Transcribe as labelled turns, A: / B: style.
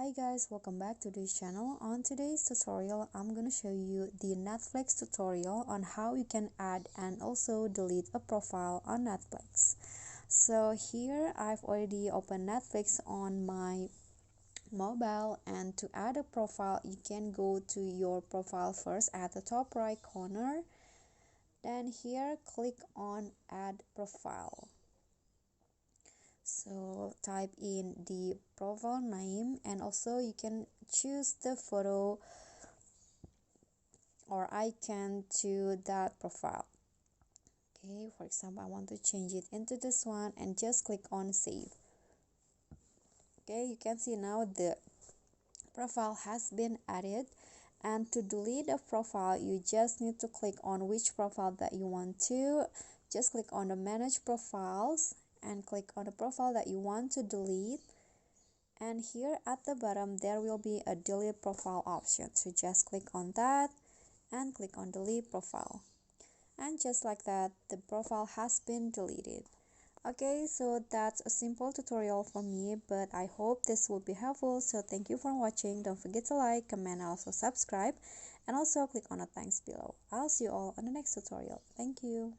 A: Hi guys, welcome back to this channel. On today's tutorial, I'm gonna show you the Netflix tutorial on how you can add and also delete a profile on Netflix. So here I've already opened Netflix on my mobile, and to add a profile you can go to your profile first at the top right corner. Then here click on add profile. So type in the profile name, and also you can choose the photo or icon to that profile. Okay, for example, I want to change it into this one and just click on save. Okay, you can see now the profile has been added. And to delete a profile, you just need to click on which profile that you want to. Just click on the manage profiles and click on the profile that you want to delete. And here at the bottom there will be a delete profile option, so just click on that and click on delete profile, and just like that the profile has been deleted. Okay, so that's a simple tutorial for me, but I hope this will be helpful. So thank you for watching. Don't forget to like, comment, and also subscribe, and also click on the thanks below. I'll see you all on the next tutorial. Thank you.